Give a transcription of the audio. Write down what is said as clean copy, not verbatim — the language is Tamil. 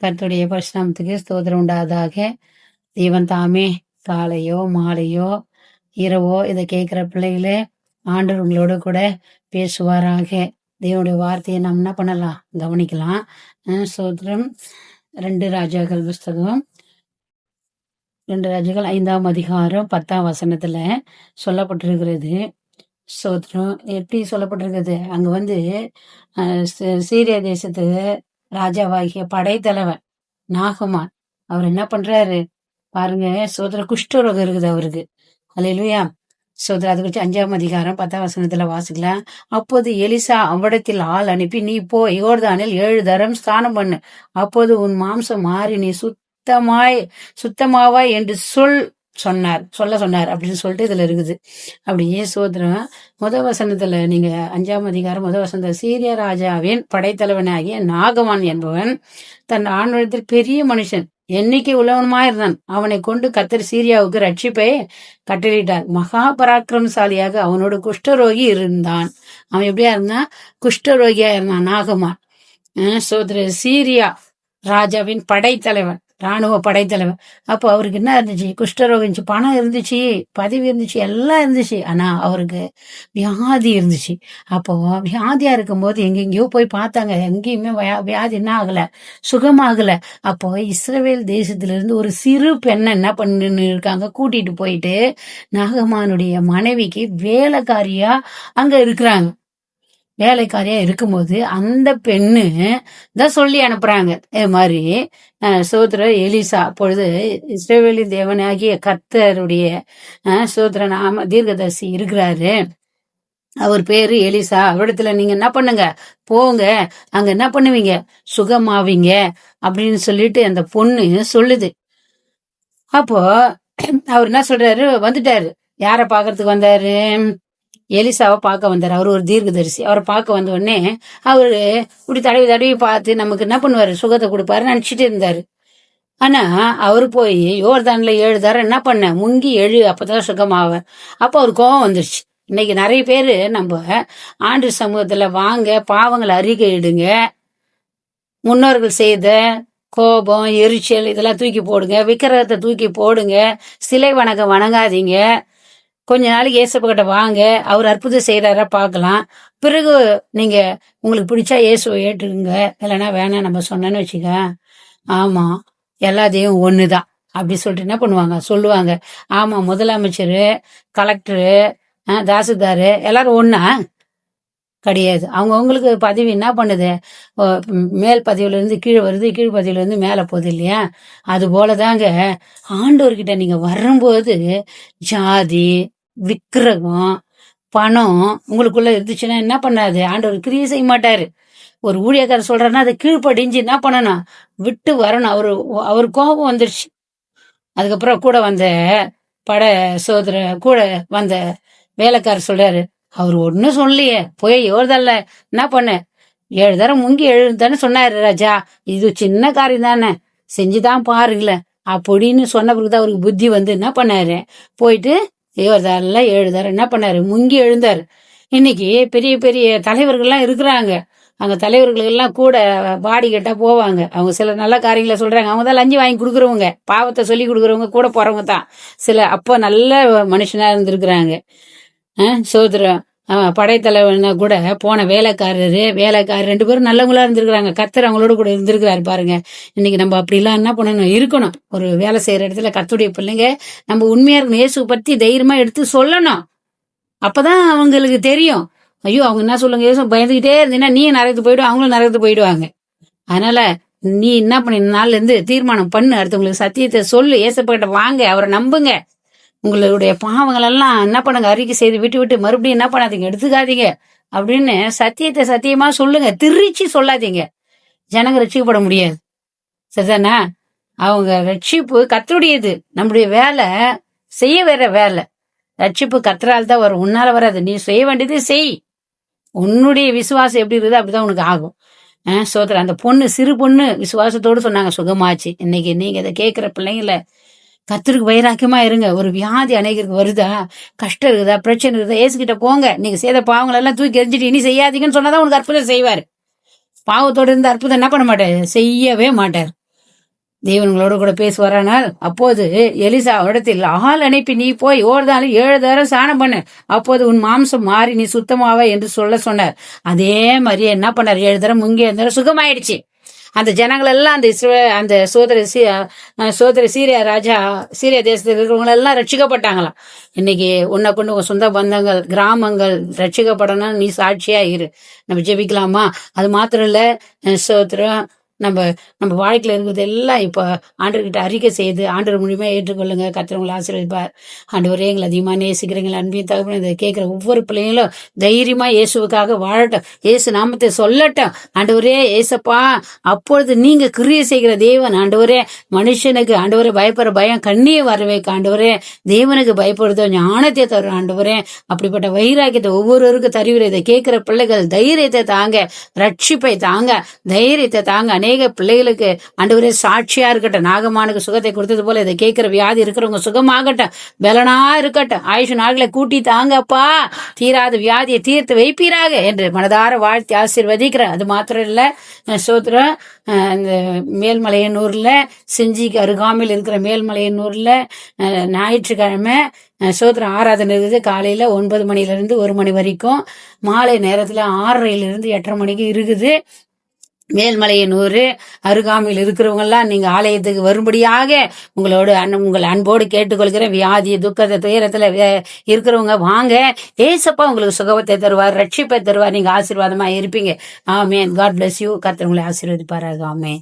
கர்த்தருடைய பரிசுநாமத்துக்கு ஸ்தோத்திரம் உண்டாவதாக. தேவன் தாமே காலையோ மாலையோ இரவோ இதை கேட்கிற பிள்ளைகளே ஆண்டவர் உங்களோட கூட பேசுவாராக. தேவனுடைய வார்த்தையை நாம் என்ன பண்ணலாம், கவனிக்கலாம். ஸ்தோத்திரம். 2 ராஜாக்கள் புஸ்தகம் 2 ராஜாக்கள் 5ஆம் அதிகாரம் 10ஆம் வசனத்துல சொல்லப்பட்டிருக்கிறது. ஸ்தோத்திரம். எப்படி சொல்லப்பட்டிருக்கிறது, அங்க வந்து சீரியா தேசத்து ராஜாவாகிய படைத்தலைவன் நாகமான் அவர் என்ன பண்றாரு பாருங்க. சோதர குஷ்டரோகம் இருக்குது அவருக்கு. அல்லேலூயா. சோதர அதை குறிச்சு 5ஆம் அதிகாரம் 10ஆம் வசனத்துல வாசிக்கலாம். அப்போது எலிசா அவ்விடத்தில் ஆள் அனுப்பி, நீ போ யோர்தானில் 7 தரம் ஸ்நானம் பண்ணு, அப்போது உன் மாம்சம் மாறி நீ சுத்தமாவாய் என்று சொல்ல சொன்னார் அப்படின்னு சொல்லிட்டு இதுல இருக்குது. அப்படியே சோதரம் வசனத்துல நீங்க 5ஆம் அதிகாரம் வசனத்துல, சீரிய ராஜாவின் படைத்தலைவனாகிய நாகமான் என்பவன் தன் ஆண்வளத்தில் பெரிய மனுஷன், எண்ணிக்கை உள்ளவனுமாயிருந்தான். அவனை கொண்டு கர்த்தர் சீரியாவுக்கு ரட்சிப்பை கட்டளையிட்டார். மகா பராக்கிரமசாலியாக அவனோடு குஷ்டரோகி இருந்தான். அவன் எப்படியா இருந்தான், குஷ்டரோகியா இருந்தான் நாகமான். சோதர சீரியா ராஜாவின் படைத்தலைவன், ராணுவ படைத்தலைவன். அப்போ அவருக்கு என்ன இருந்துச்சு, குஷ்டரோகம் இருந்துச்சு, பணம் இருந்துச்சு, பதவி இருந்துச்சு, எல்லாம் இருந்துச்சு. ஆனா அவருக்கு வியாதி இருந்துச்சு. அப்போ வியாதியா இருக்கும்போது எங்கெங்கயோ போய் பார்த்தாங்க, எங்கேயுமே வியாதி என்ன ஆகல, சுகமாகல. அப்போ இஸ்ரவேல் தேசத்துல இருந்து ஒரு சிறு பெண்ணை என்ன பண்ணு இருக்காங்க, கூட்டிட்டு போயிட்டு நாகமானுடைய மனைவிக்கு வேலைக்காரியா அங்க இருக்கிறாங்க. வேலைக்காரியா இருக்கும்போது அந்த பெண்ணு தான் சொல்லி அனுப்புறாங்க, இது மாதிரி சோதர எலிசா அப்பொழுது இஸ்ரவேலின் தேவனாகிய கர்த்தருடைய சோதர நாம தீர்க்கதரிசி இருக்கிறாரு, அவர் பேரு எலிசா. அவரிடத்துல நீங்க என்ன பண்ணுங்க, போங்க, அங்க என்ன பண்ணுவீங்க, சுகமாவீங்க அப்படின்னு சொல்லிட்டு அந்த பொண்ணு சொல்லுது. அப்போ அவர் என்ன சொல்றாரு, வந்துட்டாரு. யார பாக்குறதுக்கு வந்தாரு, எலிசாவை பார்க்க வந்தார். அவர் ஒரு தீர்க்கதரிசி. அவரை பார்க்க வந்த உடனே அவரு இப்படி தடவி தடவி பார்த்து நமக்கு என்ன பண்ணுவாரு, சுகத்தை கொடுப்பாரு நினைச்சிட்டு இருந்தாரு. ஆனா அவரு போய் யோர்தான்ல 7 தரம் என்ன பண்ண, முங்கி எழு, அப்பதான் சுகமாவ. அப்ப அவர் கோபம் வந்துருச்சு. இன்னைக்கு நிறைய பேரு நம்ம ஆண்டு சமூகத்துல வாங்க, பாவங்களை அறிக்கையிடுங்க, முன்னோர்கள் செய்த கோபம் எரிச்சல் இதெல்லாம் தூக்கி போடுங்க, விக்கிரகத்தை தூக்கி போடுங்க, சிலை வணக்கம் வணங்காதீங்க, கொஞ்ச நாளைக்கு இயேசுகிட்ட வாங்க, அவர் அற்புதம் செய்யறாரா பார்க்கலாம், பிறகு நீங்க உங்களுக்கு பிடிச்சா இயேசுவை ஏற்றுக்குங்க, இல்லைன்னா வேணாம் நம்ம சொன்னேன்னு வச்சுக்க, ஆமா எல்லாத்தையும் ஒண்ணுதான் அப்படி சொல்லிட்டு என்ன பண்ணுவாங்க, சொல்லுவாங்க. ஆமா முதலமைச்சரு, கலெக்டரு, தாசில்தாரு எல்லாரும் ஒண்ணா கிடையாது. அவங்களுக்கு பதவி என்ன பண்ணுது, மேல் பதவியில இருந்து கீழே வருது, கீழ் பதவியில இருந்து மேல போகுது இல்லையா. அது போலதாங்க ஆண்டவர்கிட்ட நீங்க வரும்போது ஜாதி விக்கிரகம் பணம் உங்களுக்குள்ள இருந்துச்சுன்னா என்ன பண்ணாது, ஆண்டவர் கிரியை செய்ய மாட்டாரு. ஒரு ஊழியக்காரர் சொல்றாருன்னா அதை கீழ்ப்படிஞ்சு என்ன பண்ணணும், விட்டு வரணும். அவர் கோபம் வந்துருச்சு. அதுக்கப்புறம் கூட வந்த சோதர கூட வந்த வேலைக்காரர் சொல்றாரு, அவர் ஒன்னும் சொல்லலையே, போய் யோர்தான்ல என்ன பண்ண 7 தரம் முங்கி எழுதானே சொன்னாரு ராஜா, இது சின்ன காரியம் தானே, செஞ்சுதான் பாருங்கள அப்படின்னு சொன்ன பிறகுதான் அவருக்கு புத்தி வந்து என்ன பண்ணாரு, போயிட்டு யோர்தான்ல 7 தரம் என்ன பண்ணாரு, முங்கி எழுந்தாரு. இன்னைக்கு பெரிய பெரிய தலைவர்கள்லாம் இருக்கிறாங்க. அங்க தலைவர்கள் எல்லாம் கூட பாடி கட்டா போவாங்க. அவங்க சில நல்ல காரியங்களை சொல்றாங்க, அவங்க தான் லஞ்சம் வாங்கி கொடுக்குறவங்க, பாவத்தை சொல்லி கொடுக்குறவங்க கூட போறவங்க தான். சில அப்ப நல்ல மனுஷனா இருந்திருக்கிறாங்க. சோதரம் படைத்தலைவன கூட போன வேலைக்காரர் 2 பேரும் நல்லவங்களா இருந்திருக்கிறாங்க. கர்த்தர் அவங்களோட கூட இருந்திருக்கிறாரு பாருங்க. இன்னைக்கு நம்ம அப்படிலாம் என்ன பண்ணணும், இருக்கணும். ஒரு வேலை செய்யற இடத்துல கர்த்தருடைய பிள்ளைங்க நம்ம உண்மையா இருக்கணும், இயேசு பத்தி தைரியமா எடுத்து சொல்லணும். அப்பதான் அவங்களுக்கு தெரியும், ஐயோ அவங்க என்ன சொல்லுங்க, இயேசு பயந்துகிட்டே இருந்தீங்கன்னா நீ நரகத்து போயிடும், அவங்களும் நரகத்து போயிடுவாங்க. அதனால நீ என்ன பண்ணி நாள்ல இருந்து தீர்மானம் பண்ணு, அடுத்தவங்களுக்கு சத்தியத்தை சொல்லு, இயேசுகிட்ட வாங்க, அவரை நம்புங்க. உங்களுடைய பாவங்கள் எல்லாம் என்ன பண்ணுங்க, அறிக்கை செய்து விட்டு மறுபடியும் என்ன பண்ணாதீங்க, எடுத்துக்காதீங்க அப்படின்னு சத்தியத்தை சத்தியமா சொல்லுங்க. திருச்சி சொல்லாதீங்க, ஜனங்க ரட்சிக்கப்பட முடியாது. சரிதானா? அவங்க ரட்சிப்பு கர்த்தருடையது, நம்முடைய வேலை செய்ய வேற வேலை. ரட்சிப்பு கர்த்தரால் தான் வரும், உன்னால வராது. நீ செய்ய வேண்டியது செய், உன்னுடைய விசுவாசம் எப்படி இருக்குது அப்படிதான் உனக்கு ஆகும். சோதரன் அந்த பொண்ணு, சிறு பொண்ணு விசுவாசத்தோடு சொன்னாங்க, சுகமாச்சு. இன்னைக்கு நீங்க இதை கேட்கிற பிள்ளைங்கள கர்த்தருக்கு வைராக்கியமா இருங்க. ஒரு வியாதி அநேகருக்கு வருதா, கஷ்டம் இருக்குதா, பிரச்சனை இருக்குதா, ஏசுகிட்ட போங்க. நீங்க செய்த பாவங்கள் எல்லாம் தூக்கி எரிஞ்சிட்டு இனி செய்யாதீங்கன்னு சொன்னாதான் உனக்கு அற்புதம் செய்வார். பாவத்தோடு இருந்து அற்புதம் என்ன பண்ண மாட்டாரு, செய்யவே மாட்டார். தேவன்களோடு கூட பேசுவாரானால் அப்போது எலிசா இடத்தில் ஆள் அனுப்பி நீ போய் ஓர்தாலும் 7 தடவை ஸ்நானம் பண்ணு, அப்போது உன் மாம்சம் மாறி நீ சுத்தமாவ என்று சொன்னார். அதே மாதிரியே என்ன பண்ணார், 7 தடவை முங்கிய தடவை சுகமாயிடுச்சு. அந்த ஜனங்கள் எல்லாம் அந்த சோதர சீரியா ராஜா, சீரியா தேசத்தில் இருக்கிறவங்க எல்லாம் ரட்சிக்கப்பட்டாங்களாம். இன்னைக்கு உன்னை கொண்டு உங்க சொந்த பந்தங்கள், கிராமங்கள் ரட்சிக்கப்படணும். நீ சாட்சியா இரு. நம்ம ஜெபிக்கலாமா? அது மாத்திரம் இல்ல, சோத்திரம் நம்ம நம்ம வாழ்க்கையில இருக்கிறது எல்லாம் இப்ப ஆண்டவர்கிட்ட அறிக்கை செய்து ஆண்டவர் மூலியமா ஏற்றுக்கொள்ளுங்க. கர்த்தர் உங்களை ஆசீர்வதிப்பார். ஆண்டவரே, எங்களை அதிகமா நேசிக்கிறீங்களா? அன்பின் தகவல் இதை கேட்கிற ஒவ்வொரு பிள்ளைங்களும் தைரியமா இயேசுவுக்காக வாழட்டும், இயேசு நாமத்தை சொல்லட்டும். ஆண்டவரே ஏசப்பா, அப்பொழுது நீங்க கிரியை செய்கிற தேவன். ஆண்டவரே, மனுஷனுக்கு ஆண்டவரே பயப்படுற பயம் கண்ணியை வரவேக்க ஆண்டவரே, தேவனுக்கு பயப்படுதோ ஞானத்தை தரும் ஆண்டவரே. அப்படிப்பட்ட வைராக்கியத்தை ஒவ்வொருவருக்கும் தருகிற இதை கேட்கிற பிள்ளைகள் தைரியத்தை தாங்க, ரட்சிப்பை தாங்க, தைரியத்தை தாங்க. அநேக பிள்ளைகளுக்கு ஆண்டவரே சாட்சியா இருக்கட்டும். நாகமானுக்கு சுகத்தை கொடுத்தது போல இதை கேட்கிற வியாதி இருக்கிறவங்க சுகமாகட்டும், பலனா இருக்கட்டும். ஆயுஷ் நாட்களை கூட்டி தாங்கப்பா, தீராத வியாதியை தீர்த்து வைப்பீராக என்று மனதார வாழ்த்தி ஆசீர்வதிக்கிறேன். அது மாத்திரம் இல்ல, சோத்திரம் இந்த மேல்மலையனூர்ல, செஞ்சிக்கு அருகாமையில் இருக்கிற மேல்மலையனூர்ல ஞாயிற்றுக்கிழமை சோத்திரம் ஆராதனை இருக்குது. காலையில 9 மணிலிருந்து 1 மணி வரைக்கும், மாலை நேரத்துல 6:30 8:30 மணிக்கு இருக்குது. மேல்மலையனூர் அருகாமையில் இருக்கிறவங்க எல்லாம் நீங்க ஆலயத்துக்கு வரும்படியாக உங்கள் அன்போடு கேட்டுக்கொள்கிற. வியாதி துக்கத்தை துயரத்துல இருக்கிறவங்க வாங்க, ஏசப்பா உங்களுக்கு சுகத்தை தருவார், ரட்சிப்பை தருவார், நீங்க ஆசீர்வாதமா இருப்பீங்க. ஆமேன். God bless you. கர்த்தர் உங்களை ஆசீர்வதிப்பாராக. ஆமேன்.